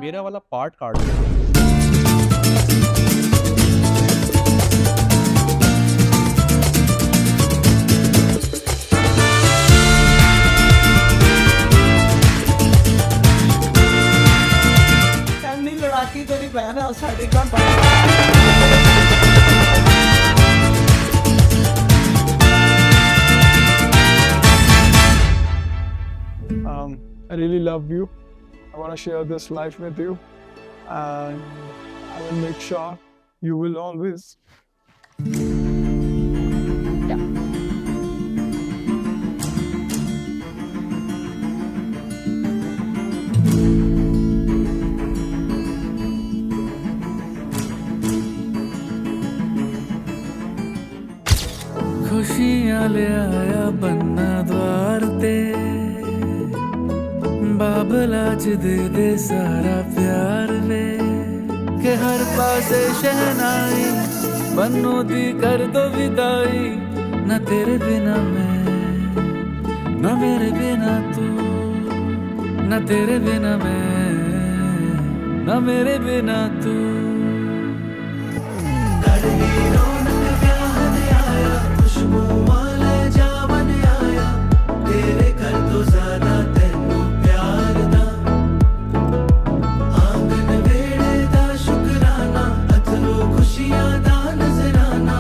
मेरा वाला पार्ट काट दो। नहीं लड़ाकी तेरी बहन है साड़ी का I really love you. I want to share this life with you, and I will make sure you will always. खुशियाँ ले आया बन्ना द्वार ते बाबला च दे दे सारा प्यार वे के हर पासे शहनाई बन्नों दी कर दो विदाई न तेरे बिना मैं न मेरे बिना तू न तेरे बिना मैं न मेरे बिना तू तेरे कर तो ज्यादा तेनू प्यार दा आंगन वेड़े दा शुकराना अथरू खुशियां दा नजराना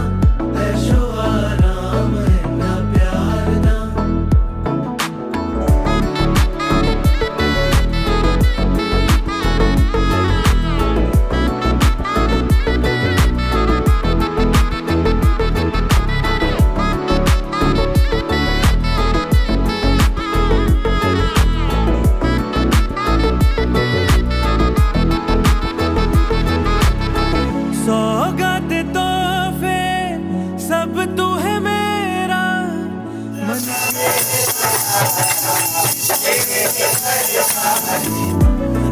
ऐशो आराम है ना प्यार दा सौगात तोहफे सब तू है मेरा मन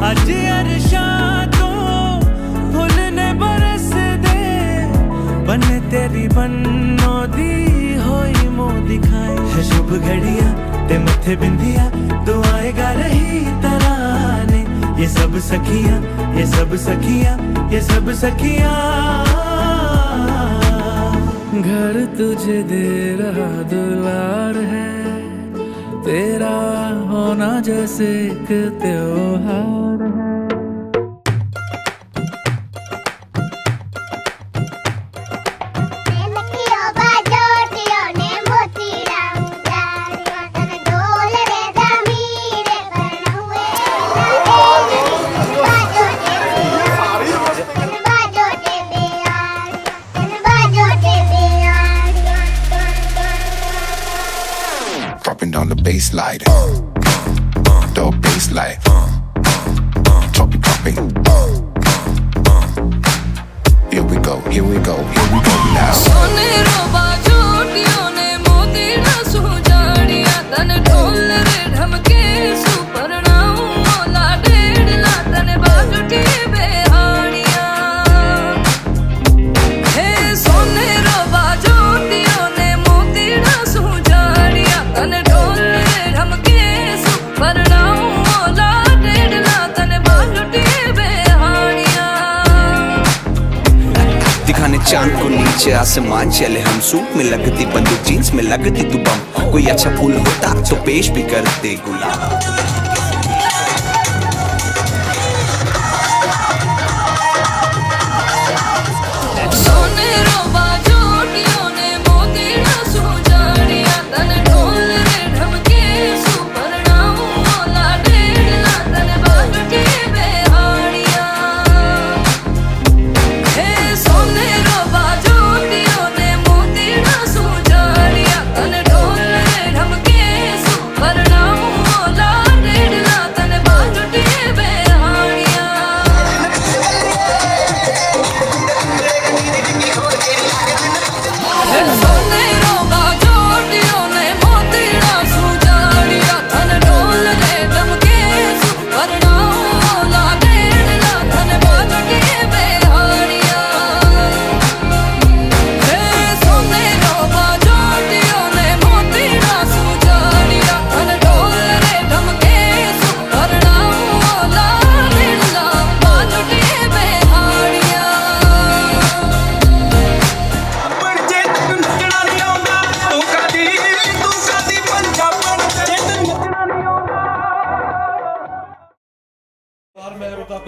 अज अरशा तो फुल ने बरस दे बन तेरी बन्नो दी होई मो दिखाए है शुभ घड़िया ते मथे बिंदिया तू आएगा रही तराने ये सब सखियां ये सब सखियां ये सब सखियां घर तुझे दे रहा दुलार है तेरा होना जैसे एक त्योहार है Dropping down the bass line, the bass line, dropping. Here we go, here we go, here we go now. सोने रोबा जोटियों ने मोती न सुजाड़िया तन ढोल रे ढमके सुपरनाऊ मोला डेढ़ ला तन बाजुटी बेहाड़िया हे सोने रोबा जोटियों ने मोती न सुजाड़िया तन ढोल रे ढमके सुपरनाऊ मोला डेढ़ ला तन बाजुटी बेहाड़िया दिखाने चांद को नीचे आसमान चले हम सूट में लगती बंदूक जीन्स में लगती तू बम कोई अच्छा फूल होता तो पेश भी करते गुलाब सोने रोबा जोटियों ने मोती न सुजाड़िया तन ढोल रे ढमके सुपरनाऊ मोला डेढ़ ला तन बाजुटी बेहाड़िया हे सोने रोबा जोटियों ने मोती न सुजाड़िया तन ढोल रे ढमके सुपरनाऊ मोला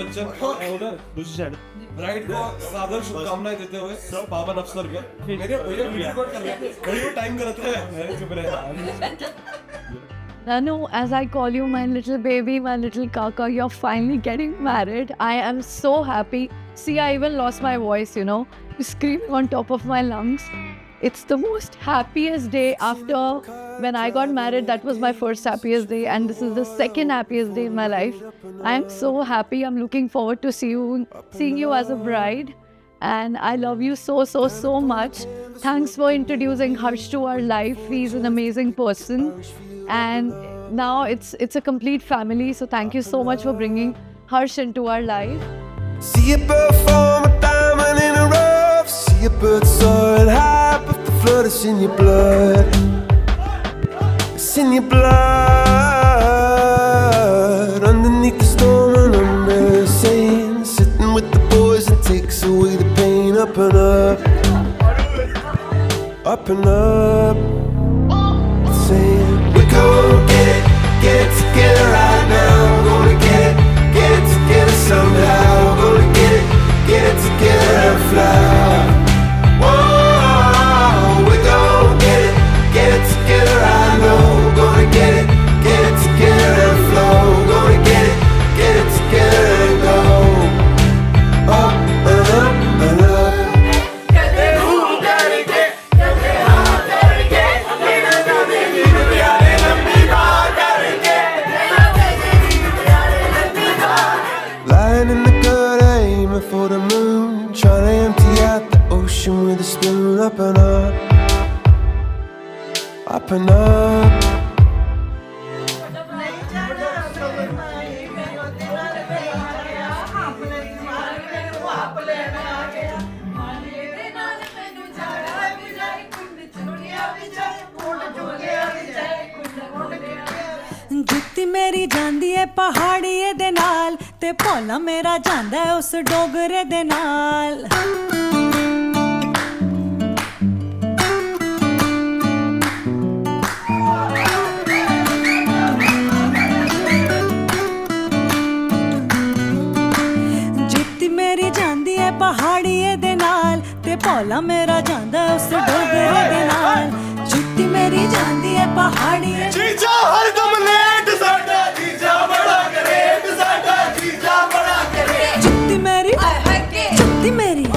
बच्चन उधर दूसरी साइड ब्राइड को सादर शुभकामनाएं देते हुए पावन अवसर पे मेरे भैया वीडियो रिकॉर्ड कर रहे हैं घड़ी वो टाइम करते हैं मेरे चुप रहे Nanu, as I call you, my little baby, my little kaka, you're finally getting married. I am so happy. See, I even lost my voice, you know, screaming on top of my lungs. It's the most happiest day after when I got married. That was my first happiest day, and this is the second happiest day in my life. I am so happy. I'm looking forward to seeing you as a bride. And I love you so much. Thanks for introducing Harsh to our life. He's an amazing person. And now it's a complete family. So thank you so much for bringing Harsh into our life. See a bird form a diamond in a rough. See a bird soaring high, but the flood is in your blood. It's in your blood. Underneath the storm and under the sand, sitting with the boys and takes away the pain. Up and up, up and up. Saying we're gonna get it together right now. We're gonna get it together somehow. We're gonna get it together and fly. Whoa, we're gonna get it together right now. We're gonna get it together and flow. We're gonna get it together and go up and up and up. Lying in the gutter, aiming for the moon, trying to empty out the ocean with a spoon. Up and up, up and up. ਜੁੱਤੀ ਮੇਰੀ ਜਾਂਦੀ ਏ ਪਹਾੜੀਏ ਦੇ ਨਾਲ ਤੇ ਭੋਲਾ ਮੇਰਾ ਜਾਂਦਾ ਉਸ ਡੋਗਰੇ ਦੇ ਨਾਲ ਜੁੱਤੀ ਮੇਰੀ ਜਾਂਦੀ ਏ ਪਹਾੜੀਏ ਦੇ ਨਾਲ ਤੇ ਭੋਲਾ ਮੇਰਾ ਜਾਂਦਾ ਉਸ ਡੋਗਰੇ ਦੇ ਨਾਲ ਜੁੱਤੀ ਮੇਰੀ ਜਾਂਦੀ ਏ ਪਹਾੜੀਏ जीजा हरदम लेट साडा जीजा बड़ा करेट साडा जीजा बड़ा करेट ਜੁੱਤੀ ਮੇਰੀ ਜੁੱਤੀ ਮੇਰੀ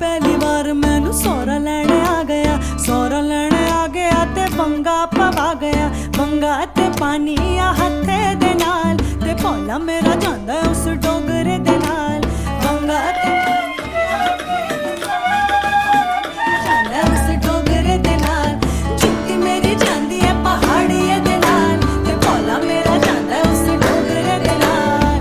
ਪਹਿਲੀ ਵਾਰ ਮੈਨੂੰ ਸੋਹਰਾ ਲੈਣ ਆ ਗਿਆ ਸੋਹਰਾ ਲੈਣ ਆ ਗਿਆ ਤੇ ਬੰਗਾ ਪਵਾ ਗਿਆ ਬੰਗਾ ਤੇ ਪਾਣੀ ਆ ਹੱਥੇ ਦੇ ਨਾਲ ਤੇ ਭੋਲਾ ਮੇਰਾ ਜਾਂਦਾ ਉਸ ਡੋਗਰੇ ਦੇ ਨਾਲ ਬੰਗਾ ਤੇ ਜਾਂਦਾ ਉਸ ਡੋਗਰੇ ਦੇ ਨਾਲ ਜੁੱਤੀ ਮੇਰੀ ਜਾਂਦੀ ਹੈ ਪਹਾੜੀਏ ਦੇ ਨਾਲ ਤੇ ਭੋਲਾ ਮੇਰਾ ਜਾਂਦਾ ਉਸ ਡੋਗਰੇ ਦੇ ਨਾਲ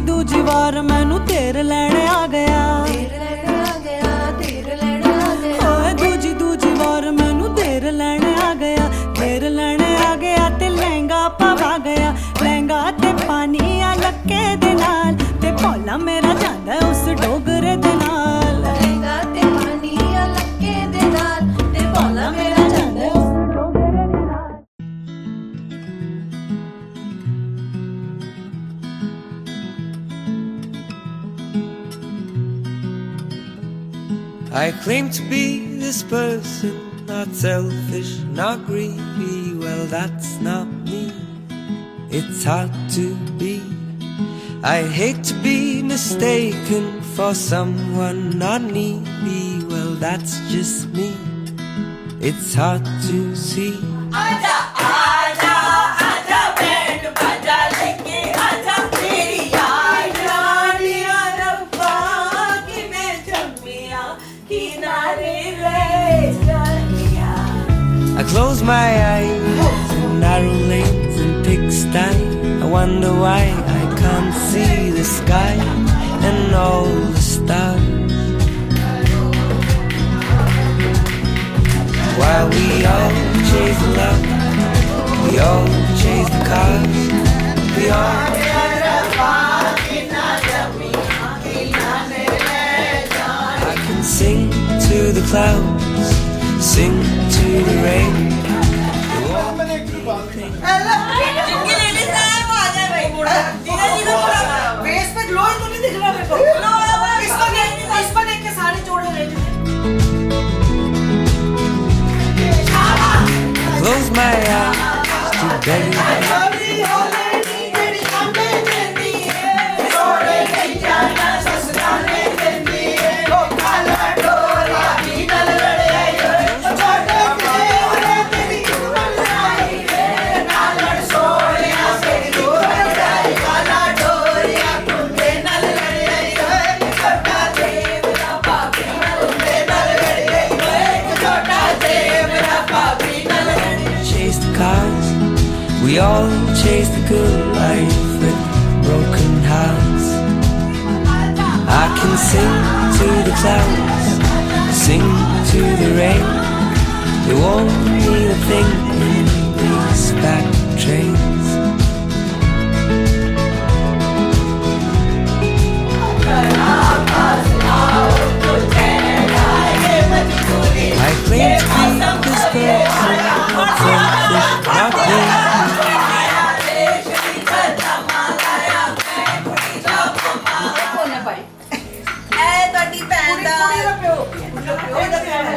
ਦੂਜੀ ਵਾਰ ਮੈਨੂੰ ਤੇਰ ਲੈਣ ਆ ਗਿਆ ਓਏ ਦੂਜੀ ਵਾਰ ਮੈਨੂੰ ਤੇਰ ਲੈਣ ਆ ਗਿਆ ਤੇਰ ਲੈਣ ਆ ਗਿਆ ਤੇ ਲਹਿੰਗਾ ਪਵਾ ਗਿਆ ਲਹਿੰਗਾ ਤੇ ਪਾਣੀ ਆ ਲੱਕੇ ਦੇ ਨਾਲ ਤੇ ਭੋਲਾ ਮੇਰਾ ਜਾਂਦਾ ਉਸ ਡੋਗਰੇ ਦੇ ਨਾਲ ਲਹਿੰਗਾ ਤੇ ਪਾਣੀ ਆ ਲੱਕੇ ਦੇ ਨਾਲ ਤੇ ਭੋਲਾ ਮੇਰਾ ਜਾਂਦਾ ਉਸ ਡੋਗਰੇ ਦੇ ਨਾਲ I claim to be this person, not selfish, not greedy. Well, that's not me. It's hard to be. I hate to be mistaken for someone not needy. Well, that's just me. It's hard to see. Close my eyes, narrow lanes and pigsty. I wonder why I can't see the sky and all the stars. While we all chase the love, we all chase the cars, we all. I can sing to the clouds, sing to the rain. Close my eyes to beg you. Chase the cars, we all chase the good life with broken hearts. I can sing to the clouds, sing to the rain. You won't need a thing in these back trains. I claim to be this person, not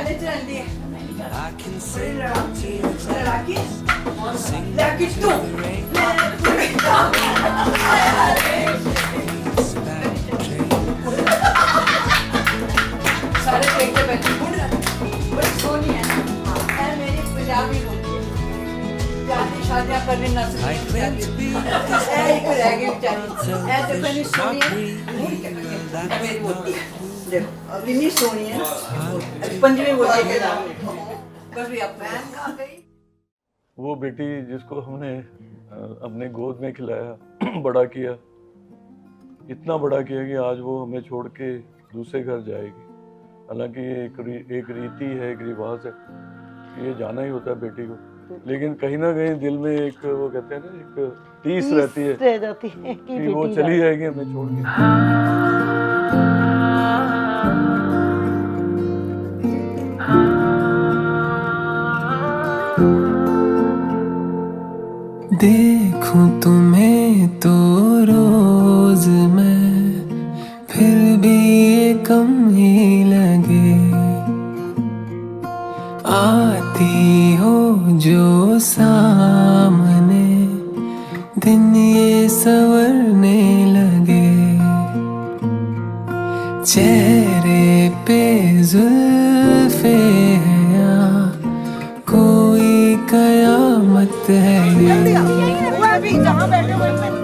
selfish, not me. I can sing to the clouds, sing to the rain. These back trains. I claim to be this person, not selfish, not greedy. वो बेटी जिसको हमने अपने गोद में खिलाया, बड़ा किया, इतना बड़ा किया कि आज वो हमें छोड़ के दूसरे घर जाएगी। हालांकि ये एक रीति है, एक रिवाज है, ये जाना ही होता है बेटी को, लेकिन कहीं ना कहीं दिल में एक वो कहते हैं ना, एक टीस रहती है कि वो चली जाएगी हमें छोड़ के। देखूं तुम्हें तो रोज मैं, फिर भी ये कम ही लगे। आती हो जो सामने, दिन ये संवरने लगे। चेहरे पे जुल्फे हैं या कोई कयामत है ये।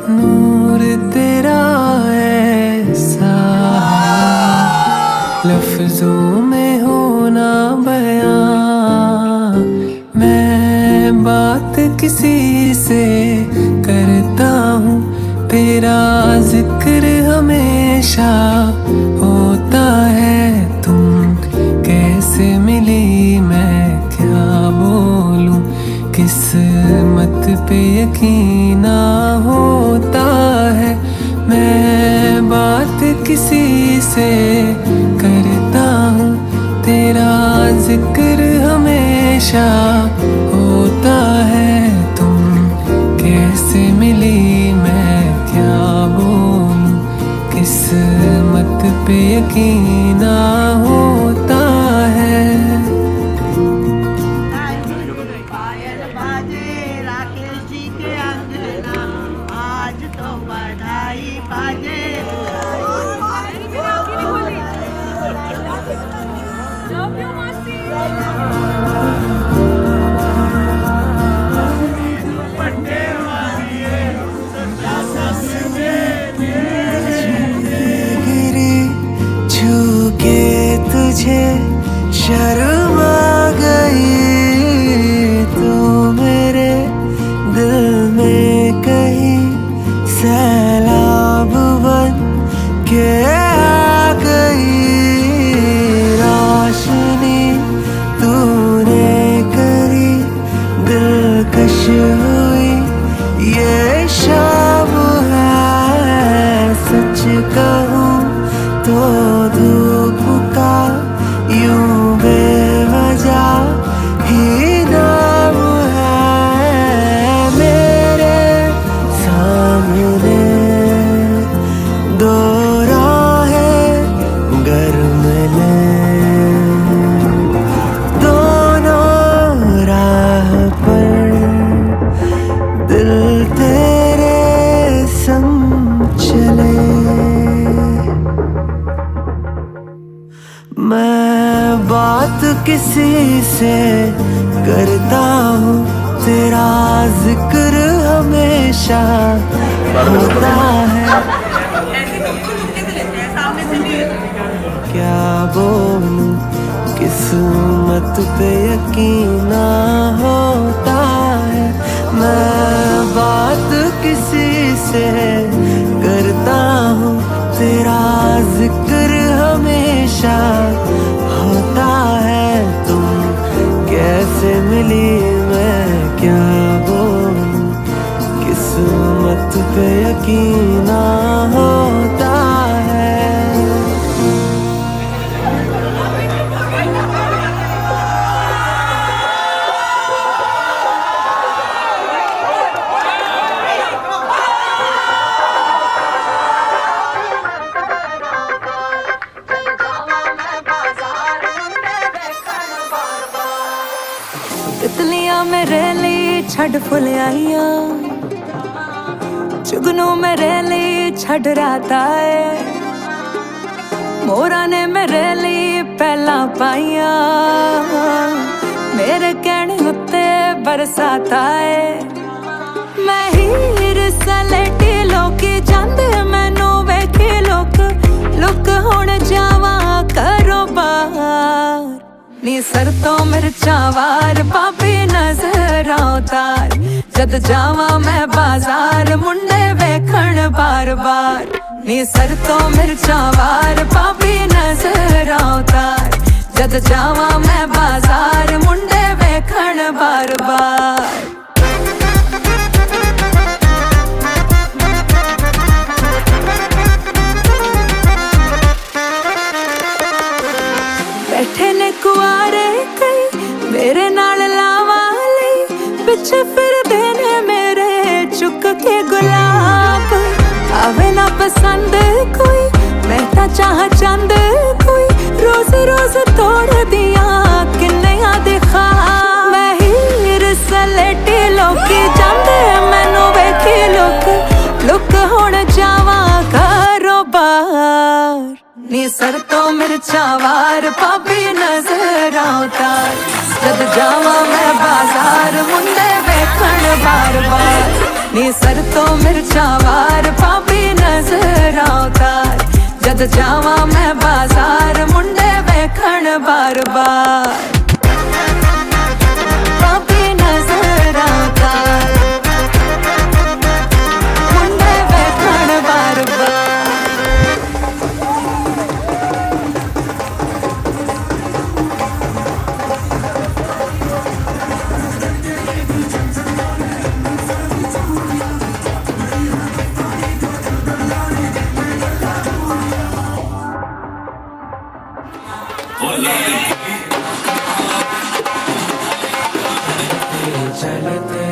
नूर तेरा ऐसा लफ्जों में होना बयां, मैं बात किसी से करता हूँ, तेरा जिक्र हमेशा होता है। तुम कैसे मिली मैं क्या बोलूं, किस्मत पे यकीन होता है। मैं बात किसी से करता हूँ, तेरा जिक्र हमेशा होता है। तुम कैसे मिली मैं क्या बोलूं, किस्मत पे यकीन होता है। तुझे शर्म आ गई कहूँ तो धूप का यूं बेवजह ही नाम है मेरे सामने दो राहें गर मिले दोनों राह पर दिल तेरे संग चले मैं बात किसी से करता हूँ तेरा जिक्र हमेशा होता है क्या बोलूं किस्मत पे यकीन होता है मैं बात किसी से करता हूँ तेरा जिक्र हमेशा होता है तुम कैसे मिली मैं क्या बोलूं किस्मत पे यकीन होता है तितलियां मेरे लिए छड़ फुल आइयां चुगनू मेरे लिए छड़ राता है मोरा ने मेरे लिए पहला पाइया मेरे कहने उत्ते बरसाता है मैं हीर सलेटी लोकी जांदे मैनू वेखे लोक लुक हुण जावा करो बाहर नी सर तो मिर्चा वार पापी नजर उतार जद जावा मैं बाजार मुंडे वेखण बार बार नी सर तो मिर्चा वार पापी नजर उतार जद जावा मैं बाजार मुंडे वेखण बार बार बैठे ने कुआरे कई मेरे नाल लावा लई पिछे फिर देने मेरे चुक के गुलाब आवे ना पसंद कोई मैं ता चाह चंद कोई रोज रोज तोड़ दिया किन्नियां दे ख्वाब मैं हीर सलेटी लोकी जांदे मैनू वेखी लुक हुण जावा घरों बाहर नी सर तो मिर्चा वार पापी नजर उतार जद जावा मैं बाजार मुंडे वेखण बार बार नी सर तो मिर्चा वार पापी नजर उतार जद जावा मैं बाजार मुंडे वेखण बार बार पापी नजर उतार मुंडे वेखण बार बार चलते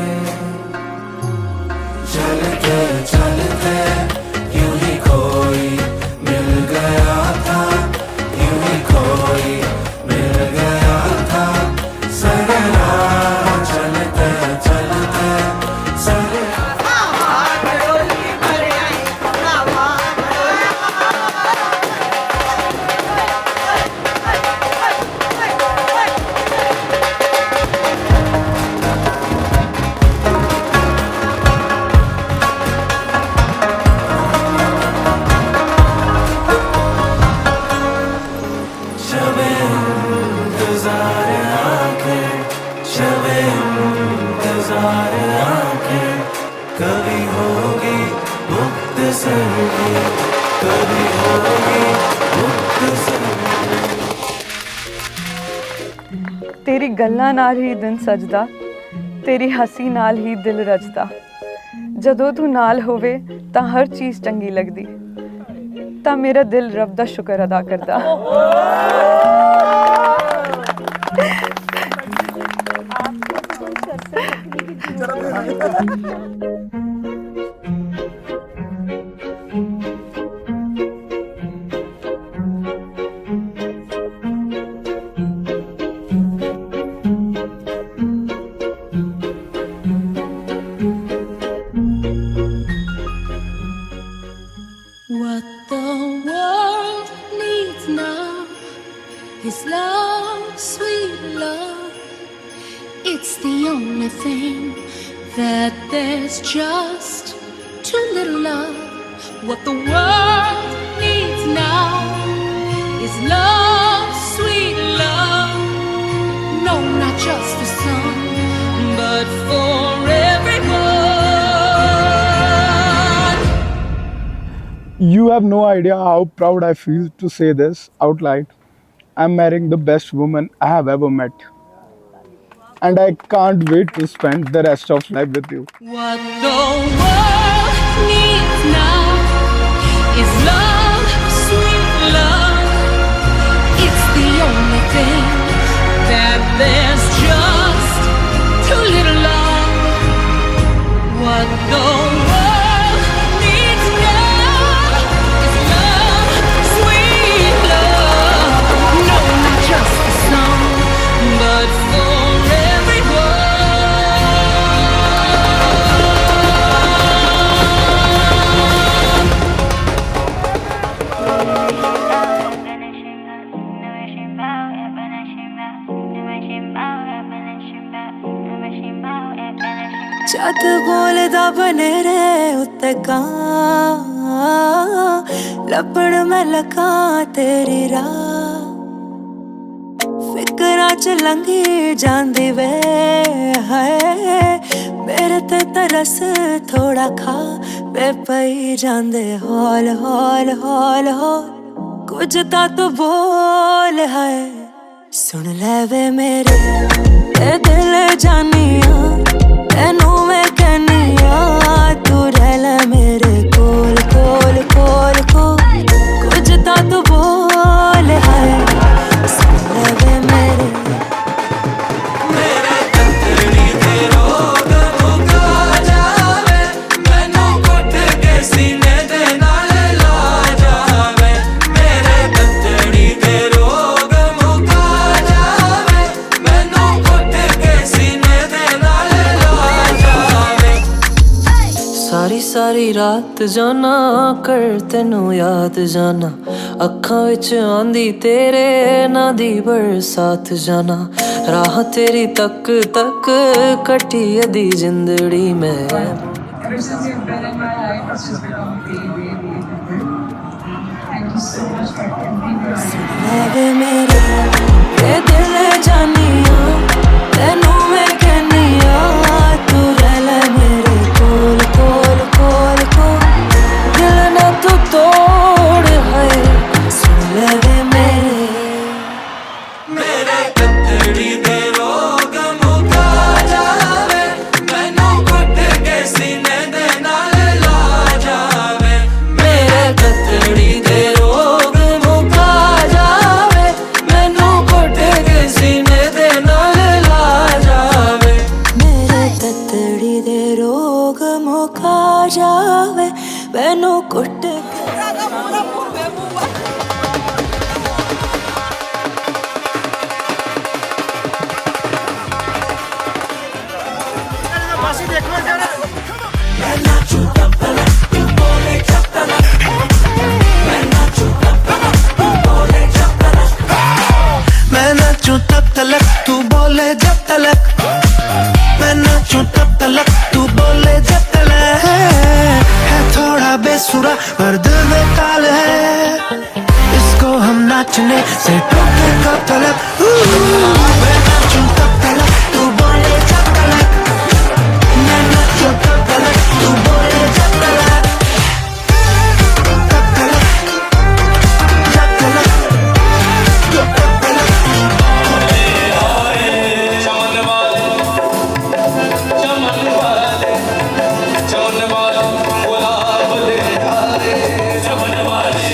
चलते चलते यूं ही कोई मिल गया था यूं ही कोई मिल गया था सरला चलते चलते कभी होगी मुक्त सर्गी कभी होगी मुक्त सर्गी तेरी गल्लां नाल ही दिन सजदा तेरी हसी नाल ही दिल रजदा जदों तू नाल होवे तां हर चीज़ चंगी लगदी तां मेरा दिल रब दा शुक्र अदा करदा। What the world needs now is love, sweet love. It's the only thing that there's just too little of. What the world needs now is love, sweet love. No, not just for some, but for everyone. You have no idea how proud I feel to say this out loud. I'm marrying the best woman I have ever met. And I can't wait to spend the rest of life with you. What the world needs now is love, sweet love. It's the only thing that there's just too little of. What the world needs now is love, sweet love. No, not just for some, but for जद बोलदा बनेरे उत्ते ਕਾਂ ਲੱਭਣ ਮੈਂ ਲਗਾ ਤੇਰੀ ਰਾਹ ਫਿਕਰਾਂ ਚ ਲੰਘੀ ਜਾਂਦੀ ਵੇ ਹਾਏ ਮੇਰੇ ਤੇ ਤਰਸ ਥੋੜਾ ਖਾ ਵੇ ਪਈ ਜਾਂਦੇ ਹੌਲ ਹੌਲ ਹੌਲ ਹੌਲ ਕੁਝ ਤਾਂ ਤੂੰ ਬੋਲ ਹਾਏ ਸੁਣ ਲੈ ਵੇ ਮੇਰੇ ਇਹ ਦਿਲ ਜਾਨੀਆਂ ਤੈਨੂੰ ਮੈਂ ਕਹਿੰਨੀਆਂ ਤੂੰ ਰਹਿ ਲੈ ਮੇਰੇ ਕੋਲ ਕੋਲ ਕੋਲ ਕੋਲ ਕੁਝ ਤਾਂ ਤੂੰ ਬੋਲ ਹਾਏ ਸੁਣ ਲੈ ਵੇ ਮੇਰੇ ਤੰਦੜੀ ਤੇ ਰੋਗ ਮੁਕਾ ਜਾਵੇ ਮੈਨੂੰ ਘੁੱਟ ਕੇ ਸੀਨੇ ਦੇ ਨਾਲ ਲਾ ਜਾਵੇ ਮੇਰੇ ਤੰਦੜੀ ਤੇ ਰੋਗ ਮੁਕਾ ਜਾਵੇ ਮੈਨੂੰ ਘੁੱਟ ਕੇ ਸੀਨੇ ਦੇ ਨਾਲ ਲਾ ਜਾਵੇ ਸਾਰੀ ਸਾਰੀ ਰਾਤ ਜਾਨਾ ਕਰ ਤੈਨੂੰ ਯਾਦ ਜਾਨਾ ਅੱਖਾਂ ਵਿੱਚ ਆਂਦੀ ਤੇਰੇ ਨਾਂ ਦੀ ਬਰਸਾਤ ਜਾਨਾ ਰਾਹ ਤੇਰੀ ਤੱਕ ਤੱਕ ਕੱਟੀ ਅਦੀ ਜ਼ਿੰਦੜੀ ਮੈਂ Ever since you've been in my life, it's just become way, way, way better. Thank you so much for everything. ਵੇ ਮੇਰੇ ਇਹ ਦਿਲ ਜਾਨੀਆਂ ਤੈਨੂੰ ਮੈਂ ਕਹਿੰਨੀਆਂ ਤੂੰ ਰਹਿ ਲੈ ਮੇਰੇ ਕੋਲ ਕੋਲ ਕੋਲ ਕੋਲ ਦਿਲ ਨਾ ਤੂੰ ਤੋੜ ਹਾਏ ਸੁਣ ਲੈ ਵੇ ਮੇਰੇ ਮੇਰੇ ਤੰਦੜੀ ਦੇ ਰੋਗ ਮੁਕਾ ਜਾਵੇ ਮੈਨੂੰ ਘੁੱਟ ਕੇ ਸੀਨੇ ਦੇ ਨਾਲ ਲਾ ਜਾਵੇ ਮੇਰੇ ਤੰਦੜੀ ਦੇ ਰੋਗ ਮੁਕਾ ਜਾਵੇ ਮੈਨੂੰ ਘੁੱਟ ਕੇ ਸੀਨੇ ਦੇ ਨਾਲ ਲਾ ਜਾਵੇ ਮੇਰੇ ਤਤੜੀ ਦੇ ਰੋਗ ਮੁਕਾ ਜਾਵੇ ਮੈਨੂੰ ਕੁੱਟ ਕੇ मैं नाचूं तब तलक तू बोले जब तलक मैं नाचूं तब तलक तू बोले जब तलक है थोड़ा बेसुरा पर दिल में ताल है इसको हम नाचने से टोके कब तलक मैं नाचूं तब तलक तू बोले जब तलक मैं नाचूं तब तलक तू बोले जब तलक तब तलक जब तलक चमन वाली गुलाब ले जा रे चमन वाली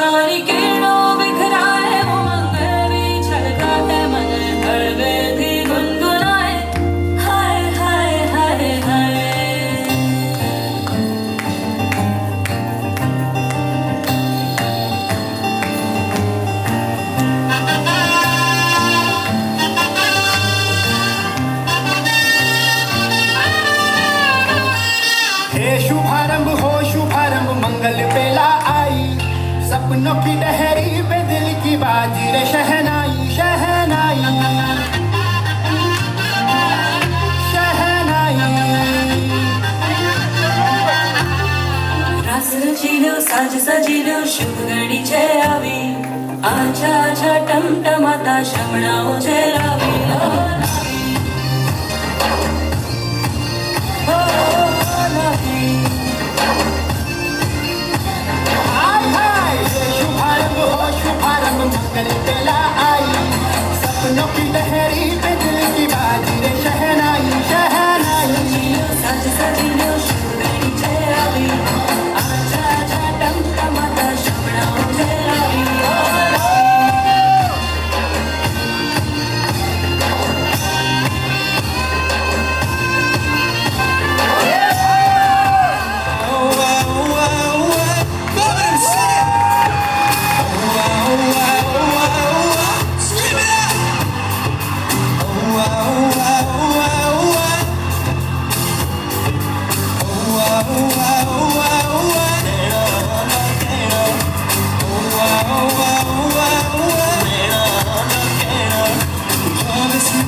सारी किरणों बिखराए उमंग में भी छलका है मन हड़बे भी गुनगुनाए हाय हाय हाय हाय हे शुभारंभ हो शुभारंभ मंगल बेला आई सपनों की डहरी पे दिल की बाजी रे शहनाई शहनाई शहनाई रस रचिलो साज सजिलो शुभ घड़ी छे आवी आछा आछा टमटमाता शमणाओ छे रावी हाय हाय हे शुभारंभ हो शुभारंभ मंगल बेला आई सपनों की डहरी पे दिल की बाजी रे शहनाई शहनाई सज सजिलो शुभ घड़ी छे आवी आछा आछा टमटमाता शमणाओ छे Ravi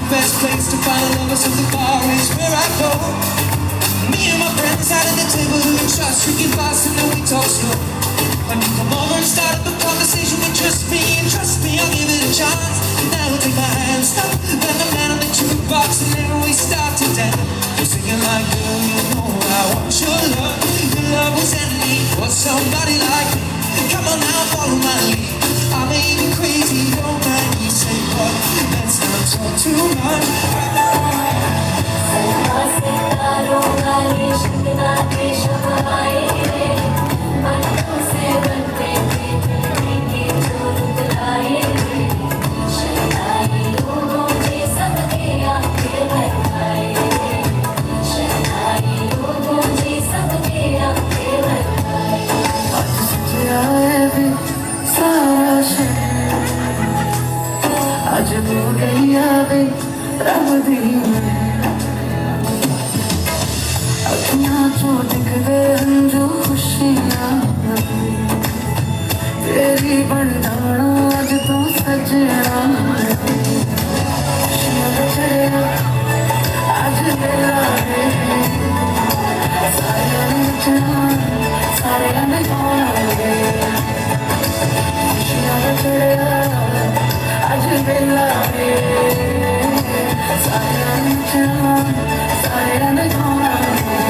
Best place to find lovers at the bar is where I go. Me and my friends out at the table who we trust, drinking fast and then we talk slow. When you come over and start up a conversation with just me, and trust me, I'll give it a chance. Now take my hand, stop, then the man on the jukebox, and then we start to dance. You're singing like, girl, you know I want your love. Your love was in me for somebody like me. Come on now, follow my lead. I may be crazy, don't mind me, say what? Let's not talk too much. सितारों का ये शिकना देश आए रे बनों से बनते थे दिल की जोत लाए रे शहनाई लोगों के सबके आंखें भरवाए रे शहनाई लोगों के सबके आंखें भरवाए आज सजा है भी सारा शहर आज हो गई आवे रब दी अपना जो दिख गए जो खुशियाँ तेरी बन जाना आज तो सजना आज मेरा सारे नचना सारे नचाएंगे आज मेरा सारे नचना सारे नचाएंगे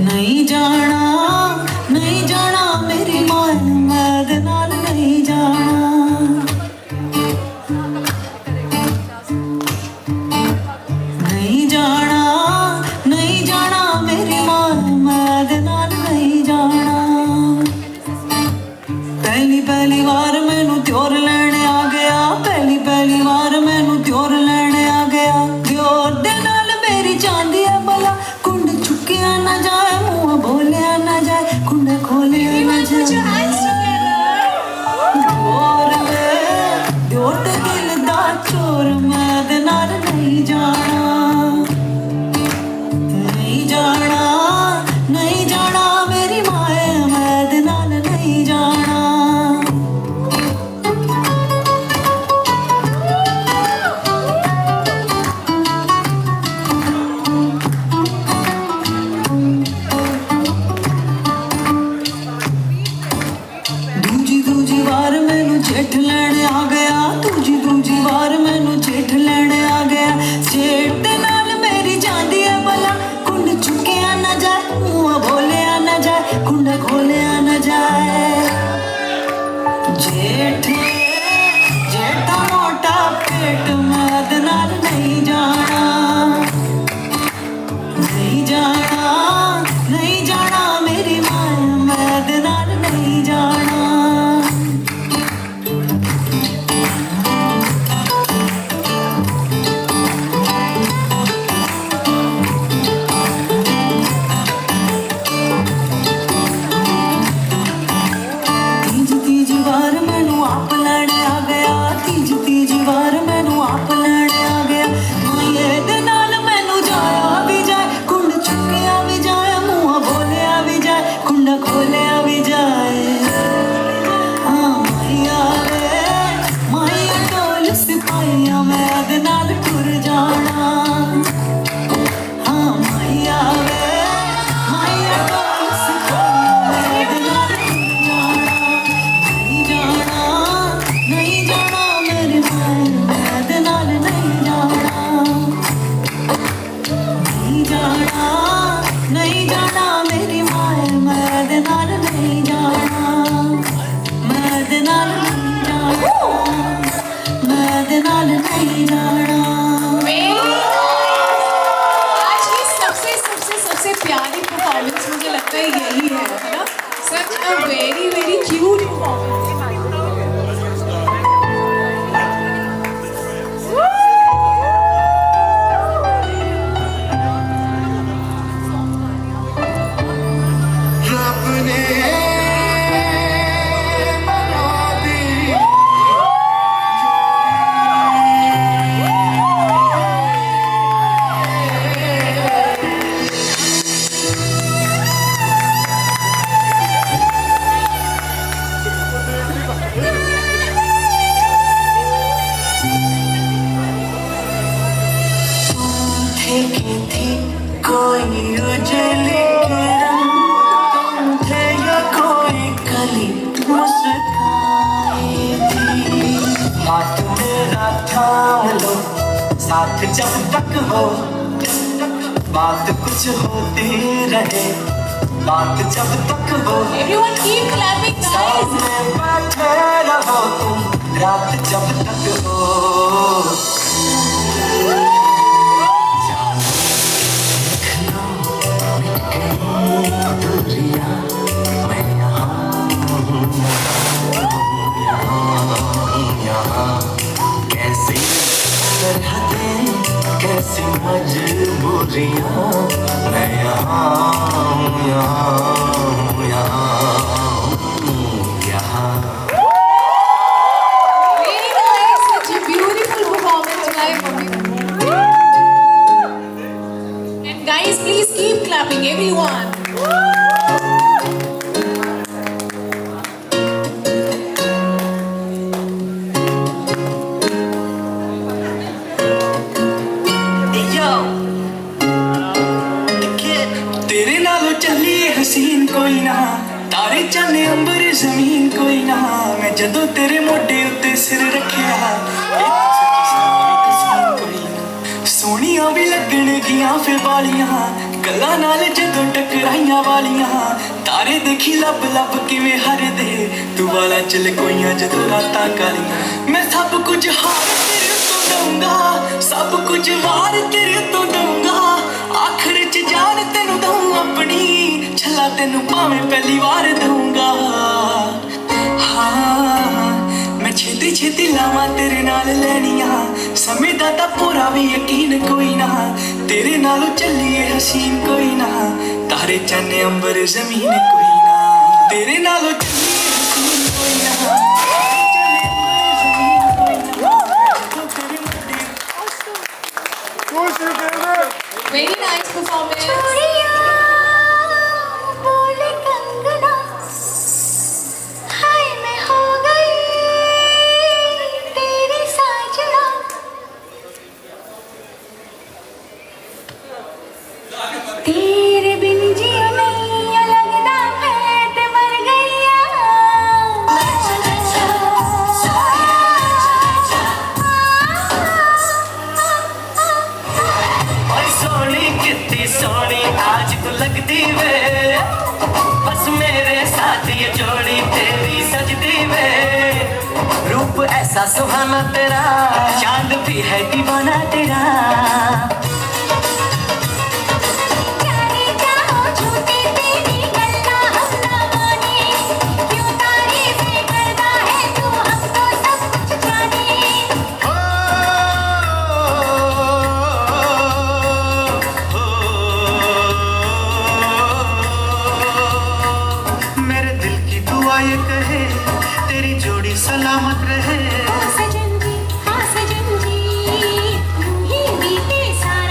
नहीं जाना नहीं जाना मेरी मां मैं दे नाल नहीं जाना नहीं जाना नहीं जाना मेरी मां मैं दे नाल नहीं जाना पहली पहली बार मैनू त्योर लैने आ गया पहली पहली बार मैनू त्योर लैने आ गया त्योर दे नाल मेरी चांदी है भला कुंड चुकिया ना जाए मुंह बोलिया ना जाए कुंड खोलिया ना जाए त्योर वे त्योर ते दिल दा चोर मैं दे नाल नहीं जाना नहीं जाना नहीं जाना मेरी माए मैं दे नाल नहीं जाना दूजी वार मैनू जेठ लैने आ गया दूजी वार मैनू जेठ लैने आ गया जेठ दे नाल मेरी जांदी है भला कुंड चुकिया ना जाए मुंह बोलिया ना जाए कुंड खोलिया ना जाए जेठ जेठा मोटा पेट मैं दे नाल नहीं जाना नहीं जाना नहीं जाना मेरी मां मैं दे नाल नहीं जाना तीजी बार मैनू आप लैने आ गया तीजी बार मैनू आप लैने आ गया माये दे नाल मैनू जाया भी जाए कुंड चुकिया भी जाए मुंह बोलिया भी जाए कुंड खोलिया भी जाए हाँ माइया वे माइया टोल सिपाहिया मैं दे नाल टुर जाना हाँ माइया वे माइया टोल सिपाहिया मैं दे नाल टुर जाना नहीं जाना नहीं जाना मेरी मां मैं दे नाल नहीं जाना नहीं जाना नहीं जाना मेरी मां मैं दे नाल नहीं जाना मैं दे नाल नहीं जाना मैं दे नाल नहीं जाना आज की सबसे सबसे सबसे प्यारी परफॉर्मेंस मुझे लगता है यही है ना such a very very cute performance रब ने बना दी थी कोई उजली किरण तुम थे या कोई कली मुस्काई थी हाथ मेरा थाम लो साथ जब तक हो बात कुछ होती रहे बात जब तक हो Everyone keep clapping guys सामने बैठे रहो तुम रात जब तक हो कैसी सरहदें कैसी मजबूरियां मैं यहाँ Very nice, such a beautiful performance by Mummy. And guys, please keep clapping, everyone. तेरे नालों चली हसीन कोई ना तारे चले अंबर जमीन कोई ना मैं जदों तेरे मोढे उत्ते सिर रखिया एक सच्ची सारी कसम गईयां फिर बालियां गल्लां नाल जदों टकराइयां वालियां तारे देखी लब लब किवें हरदे तू वाला चल कोइयां जदों रातां कालियां मैं सब कुछ हार तेरे तो दूंगा सब कुछ वार तेरे तो दूंगा आखिर च जान तेनू दूं अपनी छला तेनू भावें पहली वार दूंगा हाँ मैं छेती छेती लावां तेरे नाल लैनियां समय दा तां पूरा भी यकीन कोई ना तेरे नालों चलिए हसीन कोई ना तारे चन्ने अंबर जमीन कोई ना तेरे नालों चलिए हसीन कोई ना Very nice performance. तेरे बिन जियो नहीं लगदा मैं ते मर गईया ओए सोनी कितनी सोनी आज तो लगदी वे बस मेरे साथ ये जोड़ी तेरी सजदी वे रूप ऐसा सुहाना तेरा चांद भी है दीवाना तेरा मेरे दिल की दुआ ये कहे तेरी जोड़ी सलामत रहे सजन जी हाँ सजन जी यूं ही बीते सारा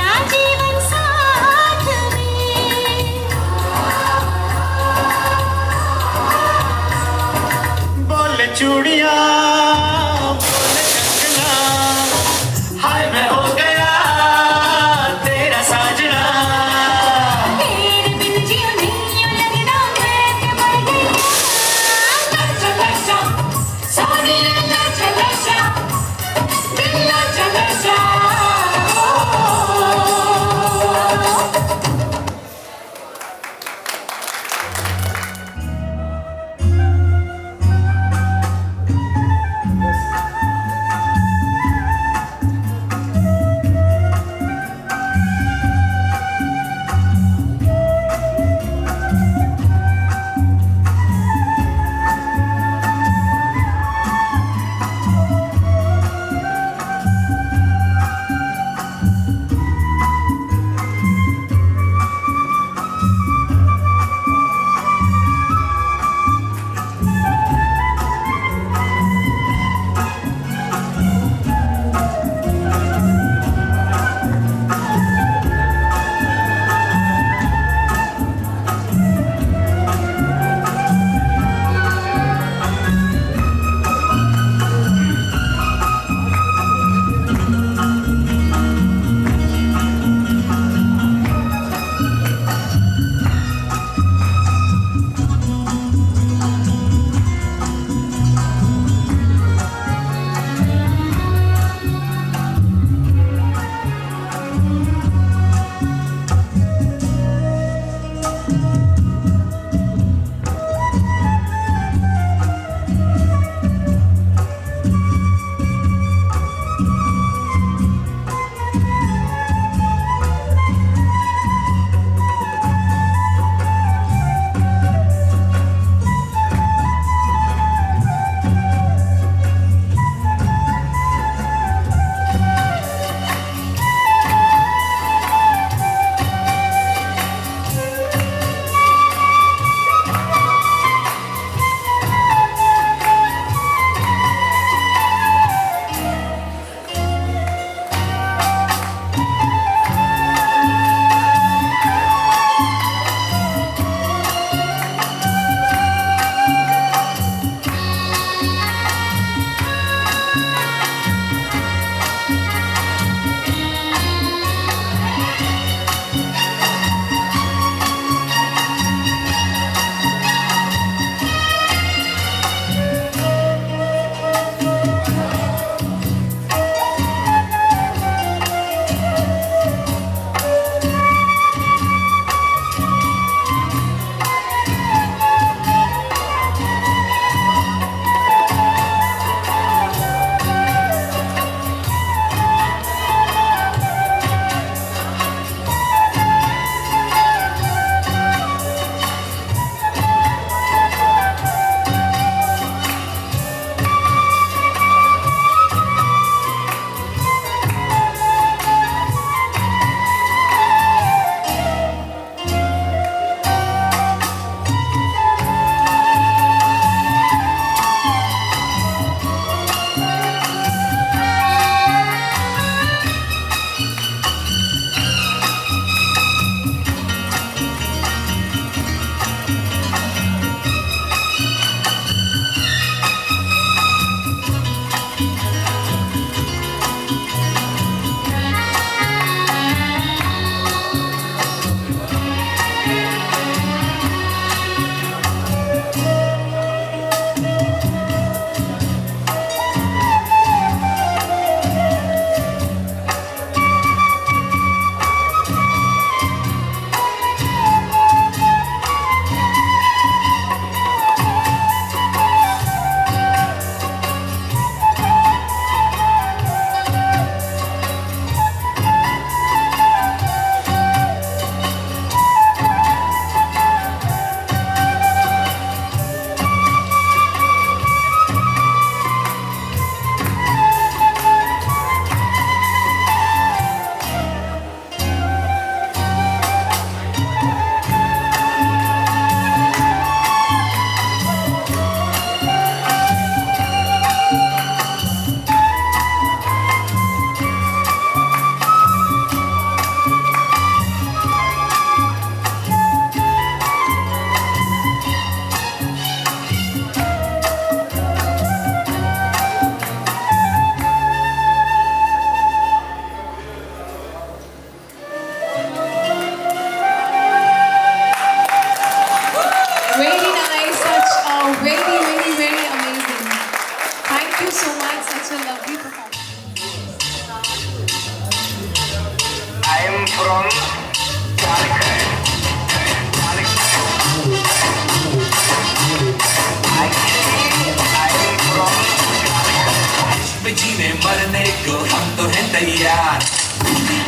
जीने मरने को हम तो हैं तैयार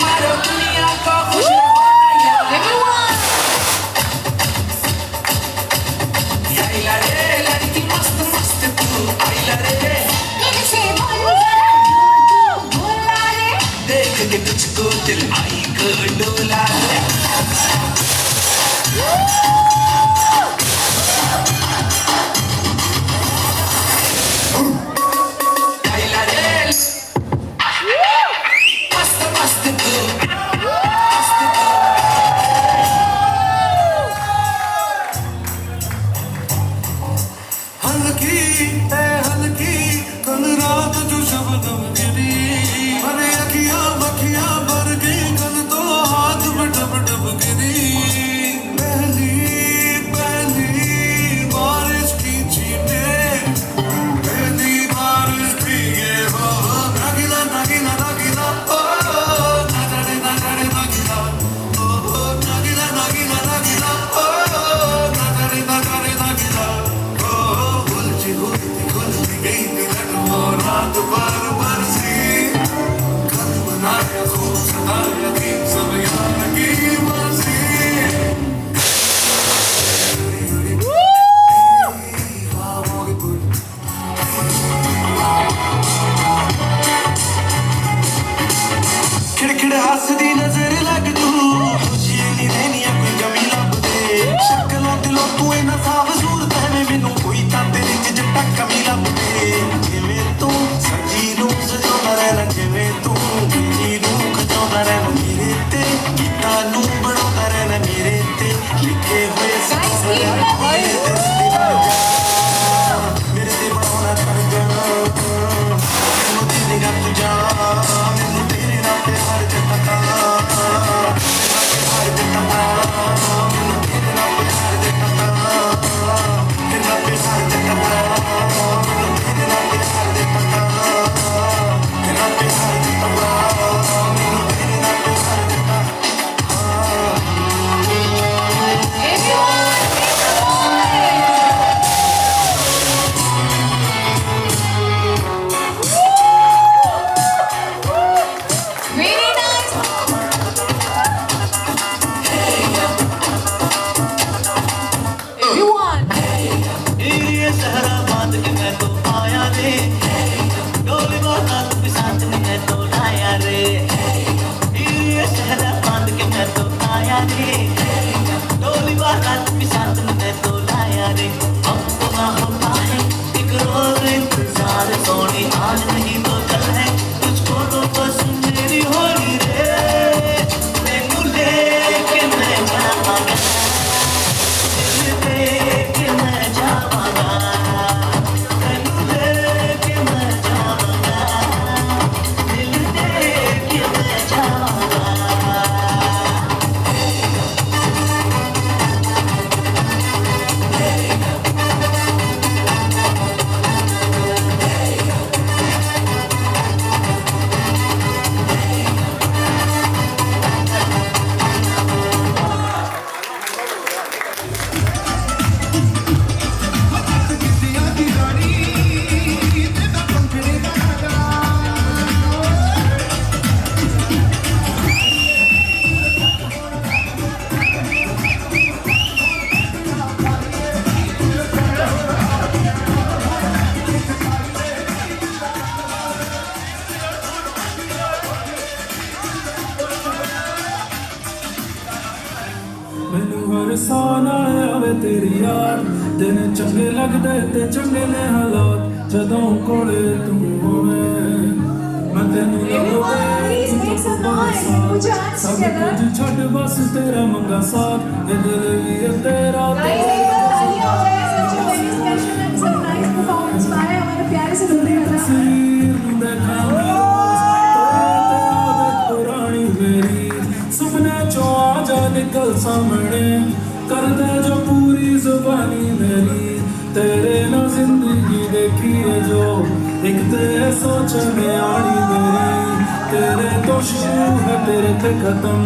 मारो दुनिया को खुश होना यार आइला रे लड़की मस्त मस्त तू आइला रे मेरे से बोला रे देख के तुझको दिल आई को डोला रे बरसाना आवे तेरी याद दिन चंगे लगदे ते चंगे ने हालात जदों कोले तू होवे मैं तेनू लभदे सब कुछ छड़ बस तेरा मंगा साथ ये दिल भी है तेरा सुपने चो आ जा निकल सामने कर दे जो पूरी जुबानी मेरी तेरे ना जिंदगी देखी है जो एक ते सोच में आनी मेरी तेरे तो शुरू है तेरे ते खत्म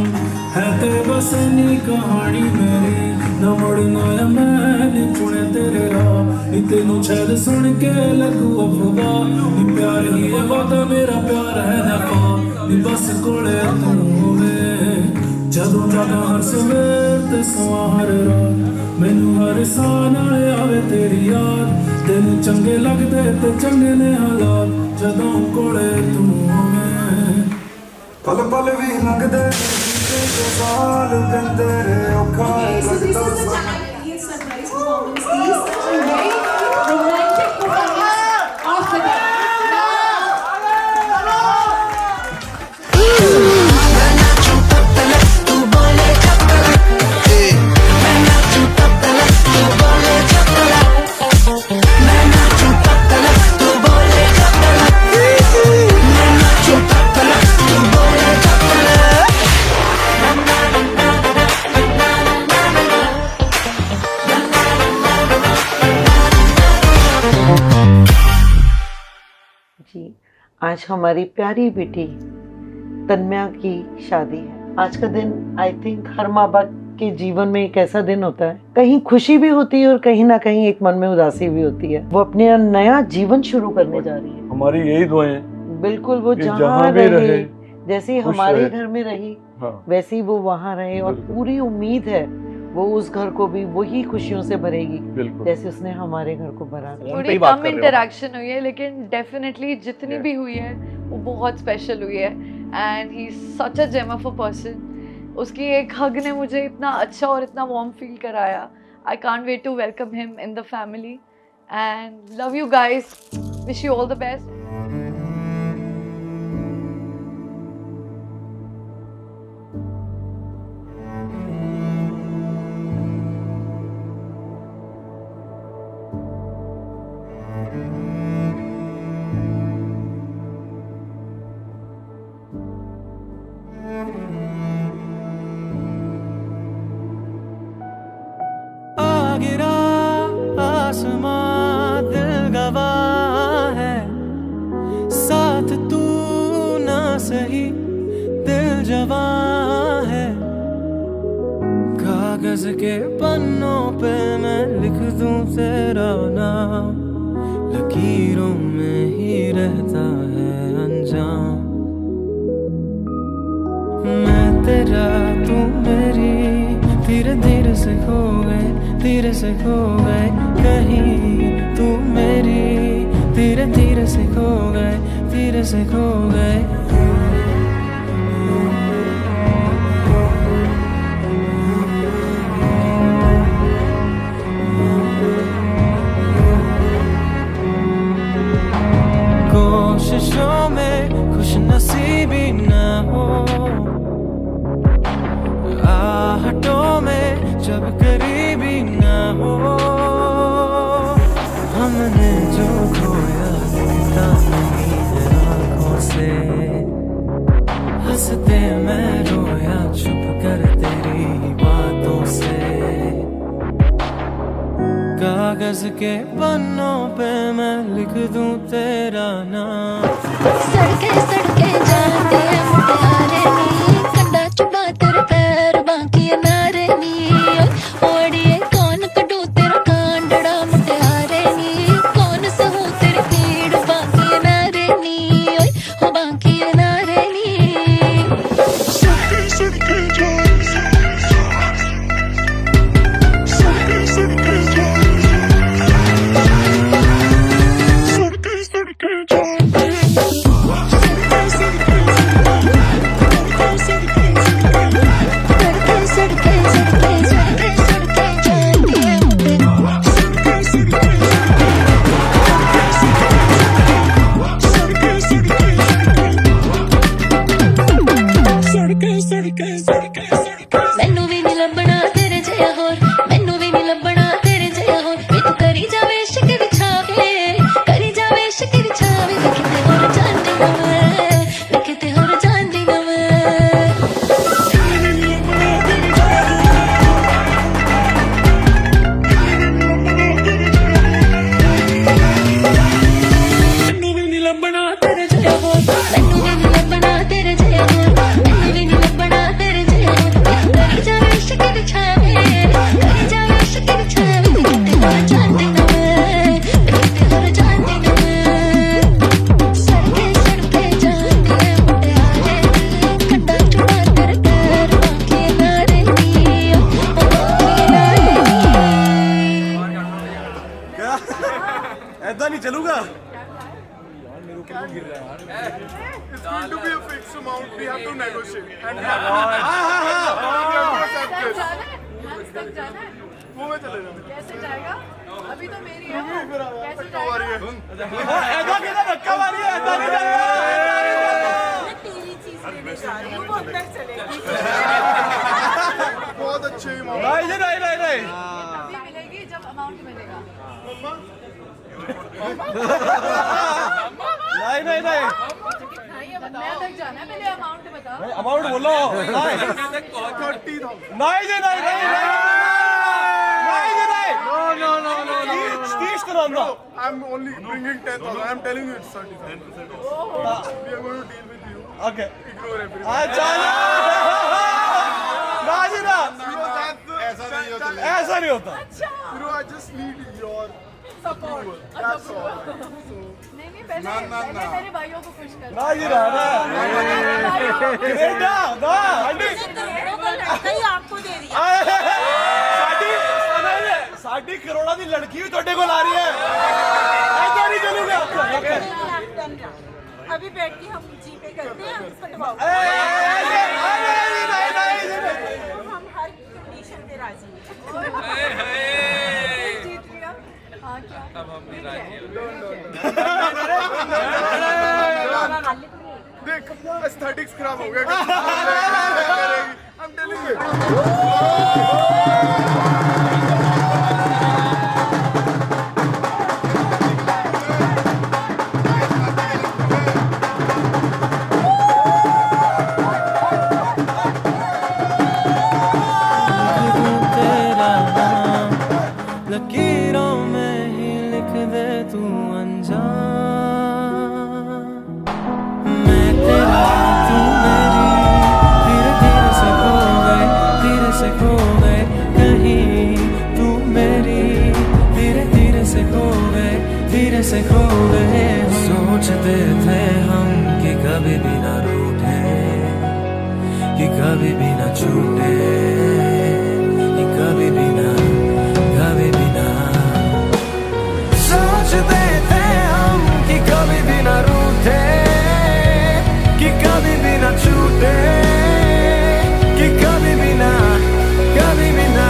है ते बस नी कहानी मेरी न मुड़ना या मैंने चुने तेरे राह नी तेनू शायद सुन के लगू अफवाह नी प्यार ही है वादा मेरा प्यार है नफा नी बस कोले तू होवे ਜਦੋਂ ਜਾਗਾ ਹਰ ਸਵੇਰ ਤੇ ਸਵਾ ਹਰ ਰਾਤ ਮੈਨੂੰ ਹਰ ਸਾਹ ਨਾਲ ਆਵੇ ਤੇਰੀ ਯਾਦ ਦਿਨ ਚੰਗੇ ਲੱਗਦੇ ਤੇ ਚੰਗੇ ਨੇ ਹਾਲਾਤ ਜਦੋਂ ਕੋਲੇ ਤੂੰ ਹੋਵੇਂ ਪਲ ਪਲ ਵੀ ਲੰਘਦੇ ਤੇ ਸਾਲ ਕਹਿੰਦੇ ਰੇ ਔਖਾ ਲੱਗਦਾ Surprise performance. These such a very romantic performance of the day. आज हमारी प्यारी बेटी तन्मया की शादी है। आज का दिन आई थिंक हर माँ बाप के जीवन में एक ऐसा दिन होता है, कहीं खुशी भी होती है और कहीं ना कहीं एक मन में उदासी भी होती है। वो अपने नया जीवन शुरू करने जा रही है। हमारी यही दुआएं बिल्कुल, वो जहाँ रहे जैसे हमारे घर में रही वैसे ही वो वहाँ रहे और पूरी उम्मीद है वो उस घर को भी वही खुशियों से भरेगी जैसे उसने हमारे घर को भरा। थोड़ी कम इंटरेक्शन हुई है लेकिन डेफिनेटली जितनी भी हुई है वो बहुत स्पेशल हुई है and he is such a gem of a person. उसकी एक हग ने मुझे इतना अच्छा और इतना वार्म फील कराया। I can't wait to welcome him in the family and love you guys, wish you all the best. गिरा आसमां दिल गवाह है, साथ तू ना सही दिल जवां है। कागज के पन्नों पे मैं लिख दूं तेरा नाम, लकीरों में ही रहता है अंजाम। मैं तेरा तू मेरी, धीरे धीरे से खो गए, धीरे से खो गए कहीं तू मेरी, धीरे धीरे से खो गए, धीरे से खो गए। कोशिशों में खुश नसीबी न हो, आहटों में जब करीबी न हो। हमने जो खोया दिखता नहीं है आँखों से, हंसते मैं रोया छुप कर तेरी बातों से। कागज के पन्नों पे मैं लिख दूं तेरा नाम। सड़के सड़के जाते मुटियारे नी, कंडा चुबा तेरे पैर बाकी नारे नी। ओड़िए कौन कटू तेरा कांडड़ा मुटियारे नी, कौन सहू तेरी पीड़ बाकी नारे नी, हो बाकी नारे नी। सड़के सड़के जाते, सड़के सड़के जाते, सड़के सड़के जाते, सड़के सड़के जाते। कैसे जाएगा? अभी तो मेरी है। कैसे जाएगा? ऐसा कैसा धक्का मारी है? ऐसा नहीं जाएगा। तेरी चीज लेने जा रही हूँ, वो अंदर चलेगी। बहुत अच्छे नहीं जी, नहीं नहीं नहीं। तभी मिलेगी जब अमाउंट मिलेगा। नहीं नहीं नहीं। कितना ही है बताओ? तक जाना है, पहले अमाउंट बताओ। अमाउंट बोलो। नहीं जी, नहीं नहीं नहीं। Steve's the one. I'm only bringing 10,000. I'm telling you it's 30,000. We are going to deal with you. Okay. Ignore everything. अच्छा ना जी ना। ऐसा नहीं होता। Bro, I just need your support. That's all. नहीं पहले मेरे भाइयों को खुश कर। ना जी ना ना। बेटा ना आंटी। आपको दे दिया। साड़ी करोड़ा दी लड़की भी तोड़े को ला रही है। ऐसा नहीं चलेगा। अभी बैठ के हम जीपे करते हैं, हम कटवाओ। हम हर कंडीशन पे राजी हैं। जीत लिया। हाँ क्या? अब हम भी राजी हैं। देख, aesthetics खराब हो गया। I'm telling you. लकीरों में ही लिख दे तू अनजान। मैं तेरा तू मेरी, धीरे धीरे से खो गए, धीरे से खो गए कहीं। तू मेरी, धीरे धीरे से खो गए, धीरे से खो गए। सोचते थे हम कि कभी भी ना रूठे, कि कभी भी ना छूटे, कि कभी भी ना, कभी भी ना। सोचते थे हम कि कभी भी ना रूठे, कि कभी भी ना छूटे, कि कभी भी ना, कभी भी ना।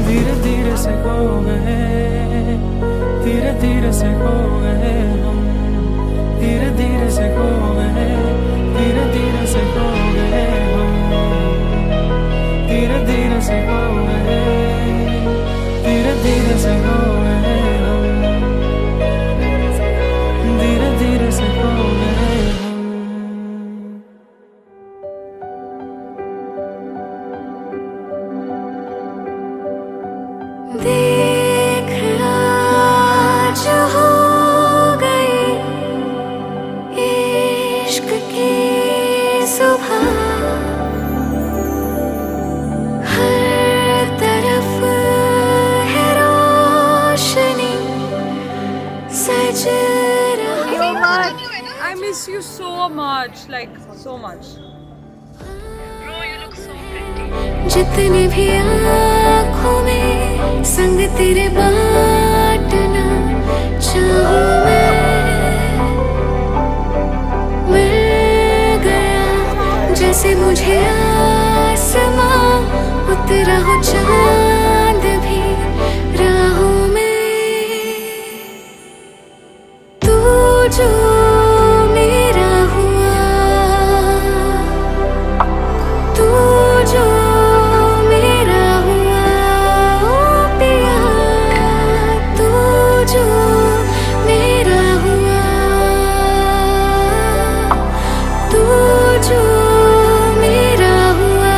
धीरे धीरे से खो गए, धीरे धीरे से खो गए हम, धीरे धीरे से खो गए, धीरे धीरे से खो गए हम, धीरे धीरे से खो गए, धीरे धीरे से खो गए हम, धीरे धीरे से खो गए हम। देख आज हो गई इश्क की सुबह, हर तरफ है रोशनी सज रहा। I miss you so much, like so much. जितने भी आँखों में संग तेरे बांटना चाहूं मैं, मिल गया जैसे मुझे आसमां, उतरा हो चांद भी राहों में। तू जो मेरा हुआ, तू जो मेरा हुआ, ओ पिया, तू जो मेरा हुआ, तू जो मेरा हुआ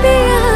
पिया।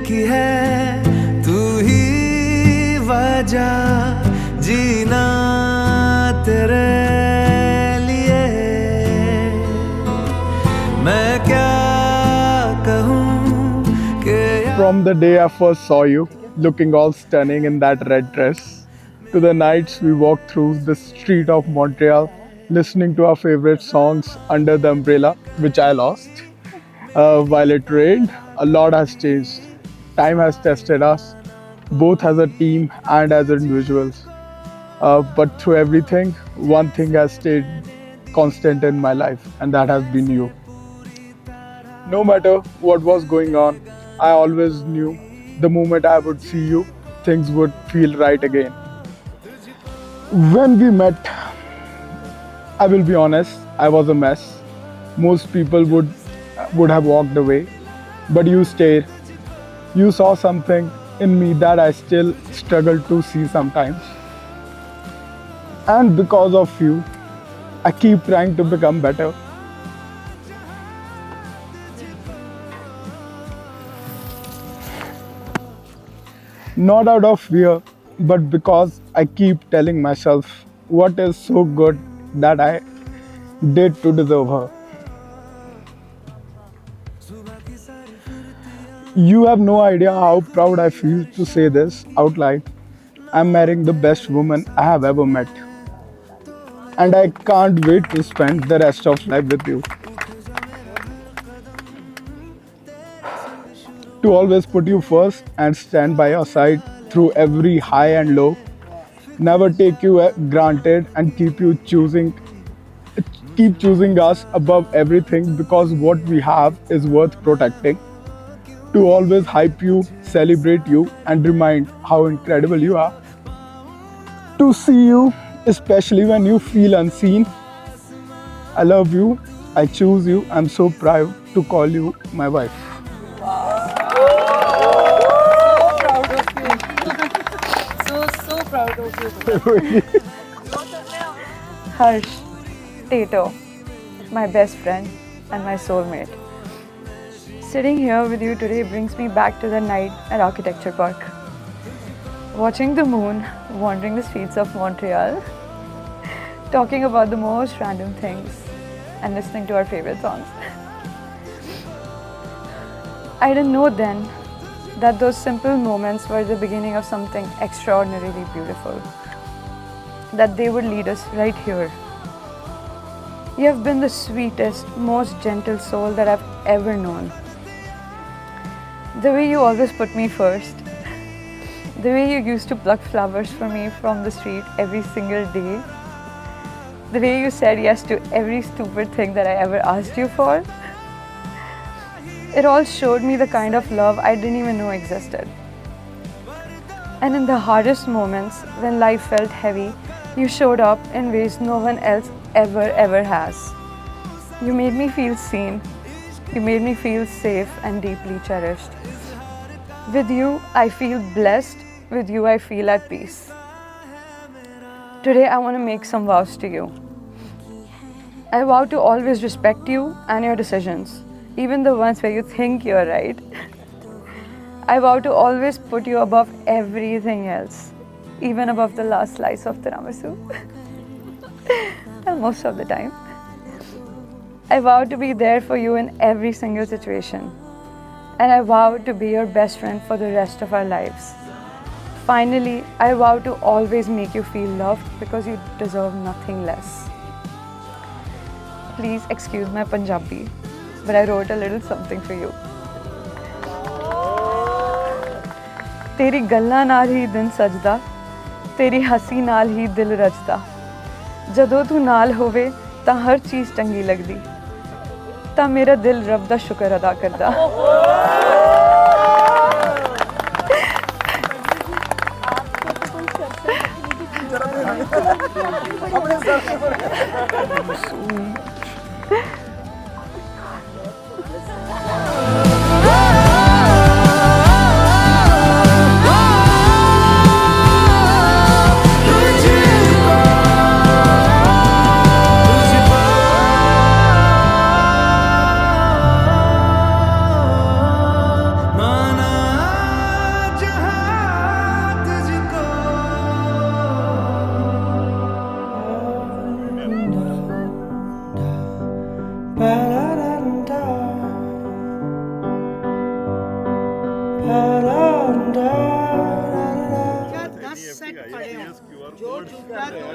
की है तू ही वजह जीना तेरे लिए मैं क्या कहूँ कि From the day I first saw you, looking all stunning in that red dress, to the nights we walked through the street of Montreal, listening to our favorite songs under the umbrella, which I lost. While it rained, a lot has changed. Time has tested us, both as a team and as individuals. But through everything, one thing has stayed constant in my life, and that has been you. No matter what was going on, I always knew the moment I would see you, things would feel right again. When we met, I will be honest, I was a mess. Most people would have walked away, but you stayed. You saw something in me that I still struggle to see sometimes. And because of you, I keep trying to become better. Not out of fear, but because I keep telling myself what is so good that I did to deserve her. You have no idea how proud I feel to say this out loud. I'm marrying the best woman I have ever met. And I can't wait to spend the rest of life with you. To always put you first and stand by your side through every high and low. Never take you granted and keep choosing us above everything because what we have is worth protecting. To always hype you, celebrate you and remind how incredible you are. To see you, especially when you feel unseen. I love you, I choose you, I'm so proud to call you my wife. So proud of you. Harsh, Tato, my best friend and my soulmate. Sitting here with you today brings me back to the night at Architecture Park. Watching the moon, wandering the streets of Montreal, talking about the most random things and listening to our favorite songs. I didn't know then that those simple moments were the beginning of something extraordinarily beautiful. That they would lead us right here. You have been the sweetest, most gentle soul that I've ever known. The way you always put me first. The way you used to pluck flowers for me from the street every single day. The way you said yes to every stupid thing that I ever asked you for. It all showed me the kind of love I didn't even know existed. And in the hardest moments, when life felt heavy, you showed up in ways no one else ever has. You made me feel seen. You made me feel safe and deeply cherished. With you, I feel blessed. With you, I feel at peace. Today, I want to make some vows to you. I vow to always respect you and your decisions, even the ones where you think you're right. I vow to always put you above everything else, even above the last slice of tiramisu. Well, most of the time. I vow to be there for you in every single situation. And I vow to be your best friend for the rest of our lives. Finally, I vow to always make you feel loved because you deserve nothing less. Please excuse my Punjabi, but I wrote a little something for you. तेरी गल्लां नाल ही दिन सजदा, तेरी हसी नाल ही दिल रजदा. जदों तू नाल होवे तां हर चीज़ चंगी लगदी. तां मेरा दिल रब दा शुक्र अदा करदा.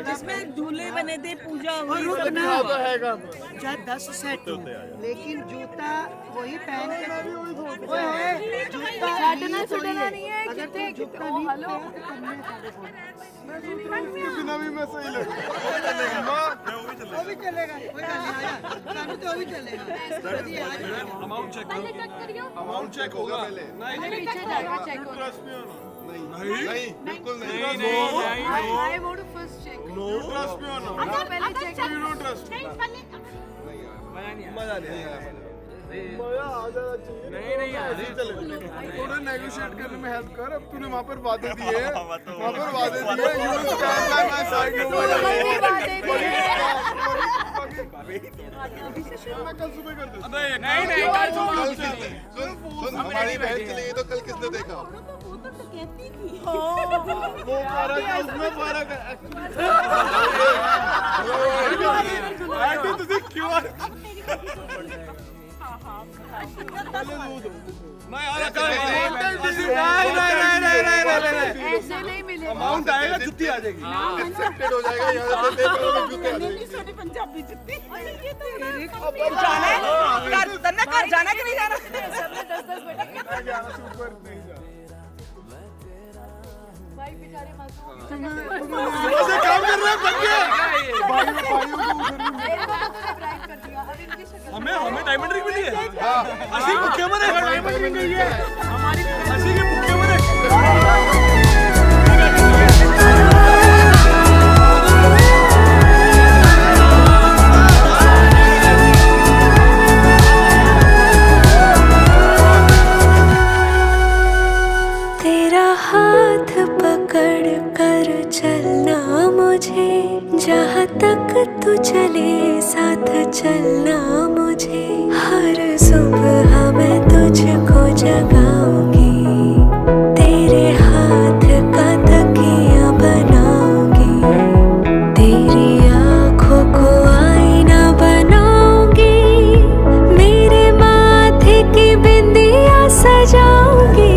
जिसमें दूल्हे बने थे पूजा हुई जहाँ 10 सेट लेकिन जूता वही पहन के जूता नहीं है अगर तू जूता नहीं बिना भी मैं सही लगता वो भी चलेगा तो भी चलेगा अमाउंट चेक होगा पहले नहीं बिल्कुल नहीं I want to first check. No trust में होना पहले check करो. नो ट्रस्ट मजा नहीं आया मजा आ जाना चाहिए नहीं चलेगा थोड़ा नेगोशिएट करने में हेल्प कर अब तूने वहाँ पर वादे दिए you stand by my side मैं कल सुबह कर दूँ नहीं कल सुन हमारी बहन चली गई तो कल किसने देखा वो फर्क है उसमें फर्क है एक्चुअली तुझे क्यों ऐसे नहीं मिलेगा अमाउंट आएगा जुत्ती आ जाएगी एक्सेप्टेड हो जाएगा यहाँ से जुत्ती आ जाएगी पंजाबी जुत्ती तन्ने घर जाना कि नहीं जाना भाई बेचारे मासूम ऐसे काम कर रहे हैं बच्चे हमें डायमंड रिंग मिली है असली भूखे मरे डायमंड रिंग गई है हमारी असली के भूखे मरे तेरा हाथ पकड़ कर चलना मुझे जहाँ तक तू चले साथ चलना मुझे हर सुबह मैं तुझको जगाऊंगी तेरे हाथ का तकिया बनाऊंगी तेरी आँखों को आईना बनाऊंगी मेरे माथे की बिंदिया सजाऊंगी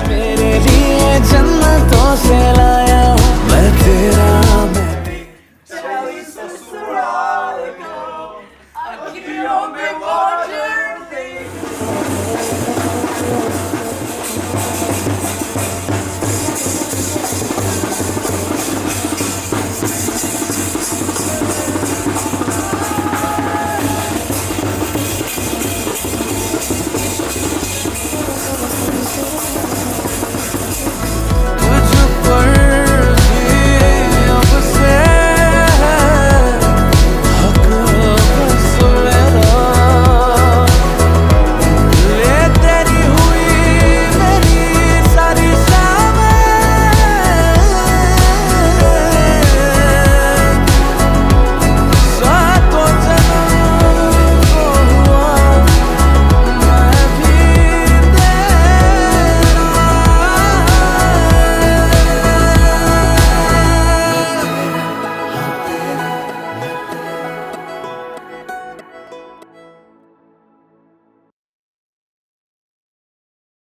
मेरे लिए जन्नत